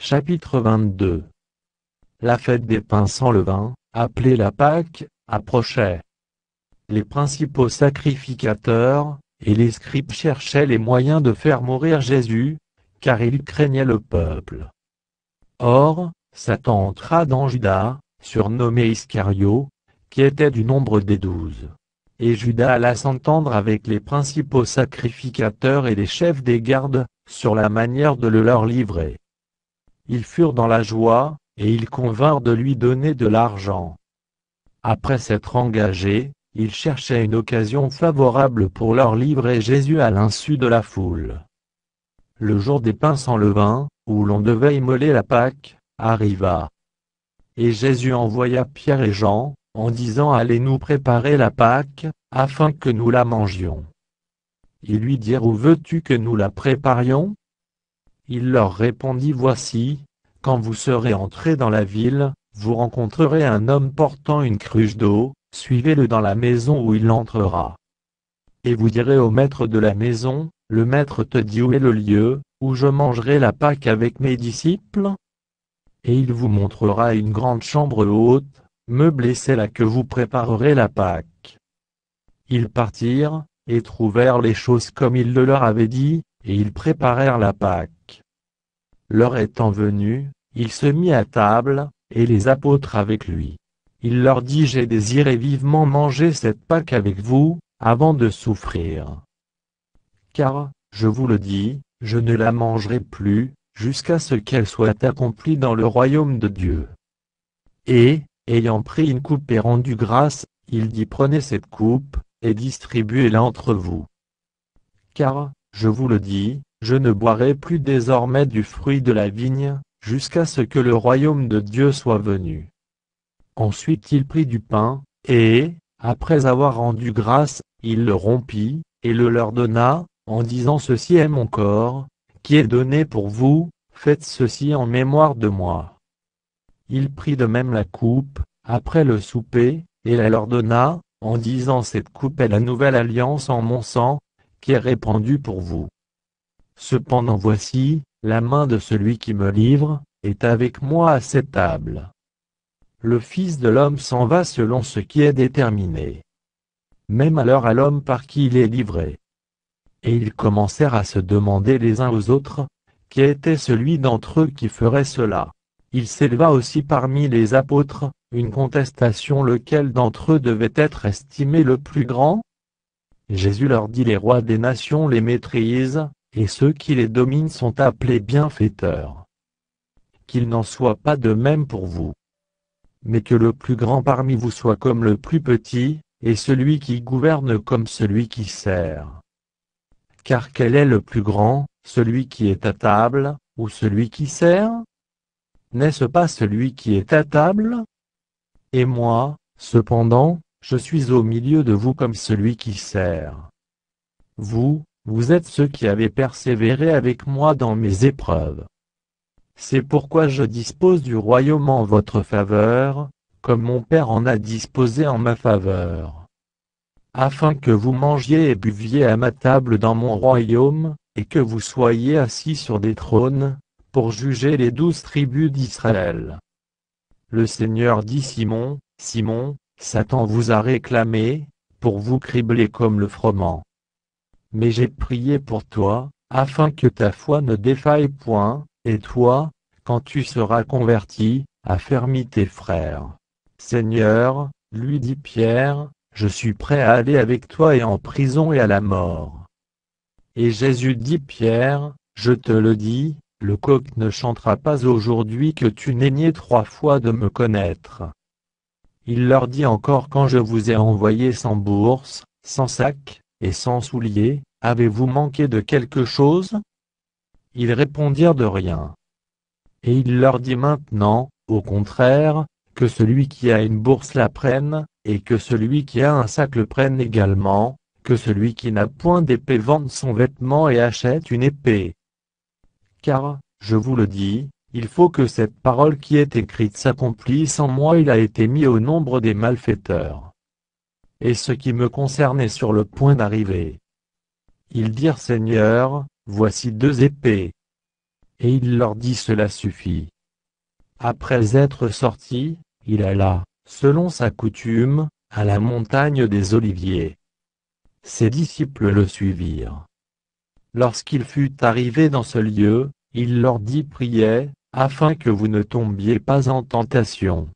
Chapitre 22. La fête des pains sans levain, appelée la Pâque, approchait. Les principaux sacrificateurs et les scribes cherchaient les moyens de faire mourir Jésus, car ils craignaient le peuple. Or, Satan entra dans Judas, surnommé Iscario, qui était du nombre des 12. Et Judas alla s'entendre avec les principaux sacrificateurs et les chefs des gardes, sur la manière de le leur livrer. Ils furent dans la joie, et ils convinrent de lui donner de l'argent. Après s'être engagés, ils cherchaient une occasion favorable pour leur livrer Jésus à l'insu de la foule. Le jour des pains sans levain, où l'on devait immoler la Pâque, arriva. Et Jésus envoya Pierre et Jean, en disant « Allez nous préparer la Pâque, afin que nous la mangions. » Ils lui dirent « Où veux-tu que nous la préparions ?» Il leur répondit « Voici, quand vous serez entrés dans la ville, vous rencontrerez un homme portant une cruche d'eau, suivez-le dans la maison où il entrera. Et vous direz au maître de la maison, le maître te dit où est le lieu, où je mangerai la Pâque avec mes disciples? Et il vous montrera une grande chambre haute, meublée, c'est là que vous préparerez la Pâque. Ils partirent, et trouvèrent les choses comme il le leur avait dit, et ils préparèrent la Pâque. L'heure étant venue, il se mit à table, et les apôtres avec lui. Il leur dit « J'ai désiré vivement manger cette Pâque avec vous, avant de souffrir. Car, je vous le dis, je ne la mangerai plus, jusqu'à ce qu'elle soit accomplie dans le royaume de Dieu. » Et, ayant pris une coupe et rendu grâce, il dit « Prenez cette coupe, et distribuez-la entre vous. Car, je vous le dis, je ne boirai plus désormais du fruit de la vigne, jusqu'à ce que le royaume de Dieu soit venu. » Ensuite il prit du pain, et, après avoir rendu grâce, il le rompit, et le leur donna, en disant « Ceci est mon corps, qui est donné pour vous, faites ceci en mémoire de moi. » Il prit de même la coupe, après le souper, et la leur donna, en disant « Cette coupe est la nouvelle alliance en mon sang, qui est répandue pour vous. Cependant voici, la main de celui qui me livre, est avec moi à cette table. Le Fils de l'homme s'en va selon ce qui est déterminé. Même alors à l'homme par qui il est livré. » Et ils commencèrent à se demander les uns aux autres, qui était celui d'entre eux qui ferait cela. Il s'éleva aussi parmi les apôtres, une contestation lequel d'entre eux devait être estimé le plus grand? Jésus leur dit « Les rois des nations les maîtrisent, et ceux qui les dominent sont appelés bienfaiteurs. Qu'il n'en soit pas de même pour vous. Mais que le plus grand parmi vous soit comme le plus petit, et celui qui gouverne comme celui qui sert. Car quel est le plus grand, celui qui est à table, ou celui qui sert? N'est-ce pas celui qui est à table? Et moi, cependant, je suis au milieu de vous comme celui qui sert. Vous êtes ceux qui avez persévéré avec moi dans mes épreuves. C'est pourquoi je dispose du royaume en votre faveur, comme mon Père en a disposé en ma faveur. Afin que vous mangiez et buviez à ma table dans mon royaume, et que vous soyez assis sur des trônes, pour juger les 12 tribus d'Israël. Le Seigneur dit Simon, Simon, Satan vous a réclamé, pour vous cribler comme le froment. Mais j'ai prié pour toi, afin que ta foi ne défaille point, et toi, quand tu seras converti, affermis tes frères. Seigneur, lui dit Pierre, je suis prêt à aller avec toi et en prison et à la mort. Et Jésus dit Pierre, je te le dis, le coq ne chantera pas aujourd'hui que tu n'aies nié 3 fois de me connaître. Il leur dit encore quand je vous ai envoyé sans bourse, sans sac, et sans souliers, avez-vous manqué de quelque chose? Ils répondirent de rien. Et il leur dit maintenant, au contraire, que celui qui a une bourse la prenne, et que celui qui a un sac le prenne également, que celui qui n'a point d'épée vende son vêtement et achète une épée. Car, je vous le dis, il faut que cette parole qui est écrite s'accomplisse en moi. Il a été mis au nombre des malfaiteurs. Et ce qui me concernait sur le point d'arriver. Ils dirent Seigneur, voici 2 épées. Et il leur dit cela suffit. Après être sorti, il alla, selon sa coutume, à la montagne des Oliviers. Ses disciples le suivirent. Lorsqu'il fut arrivé dans ce lieu, il leur dit priez, afin que vous ne tombiez pas en tentation.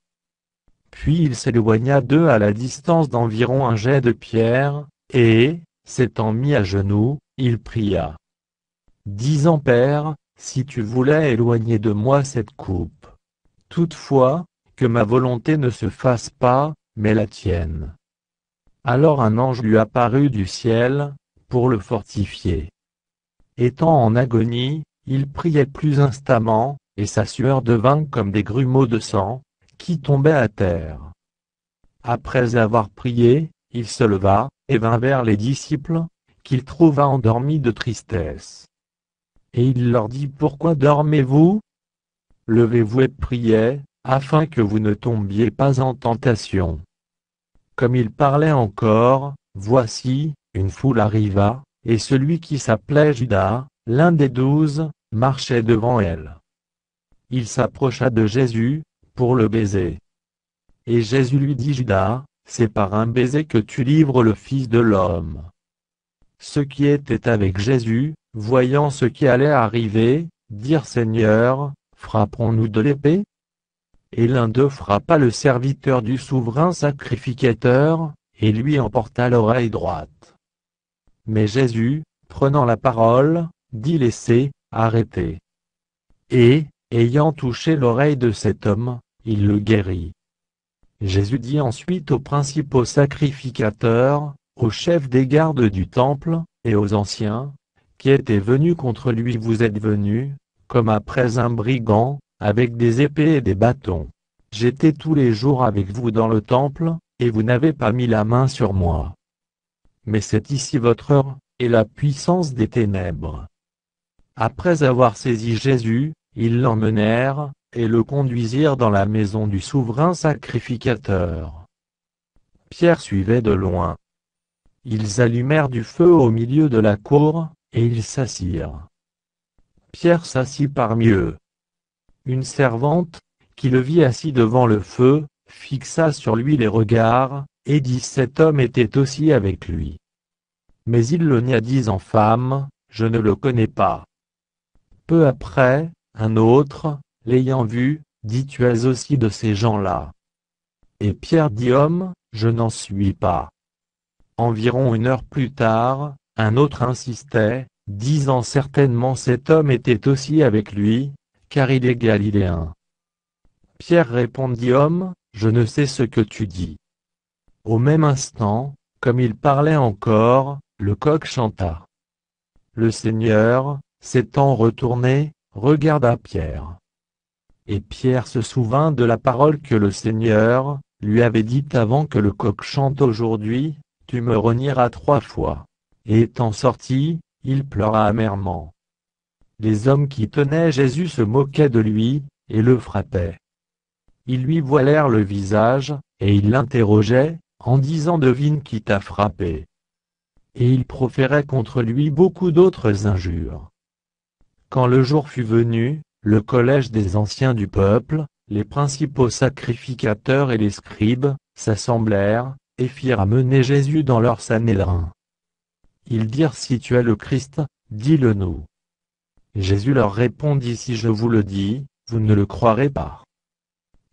Puis il s'éloigna d'eux à la distance d'environ un jet de pierre, et, s'étant mis à genoux, il pria, disant Père, si tu voulais éloigner de moi cette coupe. Toutefois, que ma volonté ne se fasse pas, mais la tienne. Alors un ange lui apparut du ciel, pour le fortifier. Étant en agonie, il priait plus instamment, et sa sueur devint comme des grumeaux de sang, qui tombaient à terre. Après avoir prié, il se leva, et vint vers les disciples, qu'il trouva endormis de tristesse. Et il leur dit Pourquoi dormez-vous? Levez-vous et priez, afin que vous ne tombiez pas en tentation. Comme il parlait encore, voici, une foule arriva, et celui qui s'appelait Judas, l'un des 12, marchait devant elle. Il s'approcha de Jésus, pour le baiser. Et Jésus lui dit Judas, c'est par un baiser que tu livres le Fils de l'homme. Ceux qui étaient avec Jésus, voyant ce qui allait arriver, dirent Seigneur, frapperons-nous de l'épée? Et l'un d'eux frappa le serviteur du souverain sacrificateur, et lui emporta l'oreille droite. Mais Jésus, prenant la parole, dit Laissez, arrêtez. Et, ayant touché l'oreille de cet homme, il le guérit. Jésus dit ensuite aux principaux sacrificateurs, aux chefs des gardes du temple, et aux anciens, qui étaient venus contre lui Vous êtes venus, comme après un brigand, avec des épées et des bâtons. J'étais tous les jours avec vous dans le temple, et vous n'avez pas mis la main sur moi. Mais c'est ici votre heure, et la puissance des ténèbres. Après avoir saisi Jésus, ils l'emmenèrent, et le conduisirent dans la maison du souverain sacrificateur. Pierre suivait de loin. Ils allumèrent du feu au milieu de la cour, et ils s'assirent. Pierre s'assit parmi eux. Une servante, qui le vit assis devant le feu, fixa sur lui les regards, et dit Cet homme était aussi avec lui. Mais il le nia disant Femme, je ne le connais pas. Peu après, un autre, l'ayant vu, dit Tu es aussi de ces gens-là. Et Pierre dit Homme, je n'en suis pas. Environ 1 heure plus tard, un autre insistait, disant Certainement cet homme était aussi avec lui, car il est galiléen. Pierre répondit Homme, je ne sais ce que tu dis. Au même instant, comme il parlait encore, le coq chanta. Le Seigneur, s'étant retourné, regarda Pierre. Et Pierre se souvint de la parole que le Seigneur lui avait dite avant que le coq chante aujourd'hui, tu me renieras 3 fois. Et étant sorti, il pleura amèrement. Les hommes qui tenaient Jésus se moquaient de lui, et le frappaient. Ils lui voilèrent le visage, et ils l'interrogeaient, en disant Devine qui t'a frappé. Et ils proféraient contre lui beaucoup d'autres injures. Quand le jour fut venu, le collège des anciens du peuple, les principaux sacrificateurs et les scribes, s'assemblèrent, et firent amener Jésus dans leur Sanhédrin. Ils dirent Si tu es le Christ, dis-le-nous. Jésus leur répondit Si je vous le dis, vous ne le croirez pas.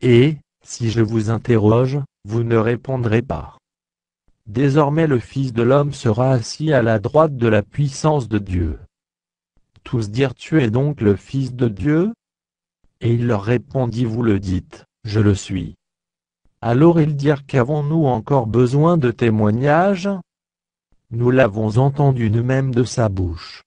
Et, si je vous interroge, vous ne répondrez pas. Désormais le Fils de l'homme sera assis à la droite de la puissance de Dieu. Tous dirent Tu es donc le Fils de Dieu? Et il leur répondit Vous le dites, je le suis. Alors ils dirent Qu'avons-nous encore besoin de témoignages? Nous l'avons entendu nous-mêmes de sa bouche.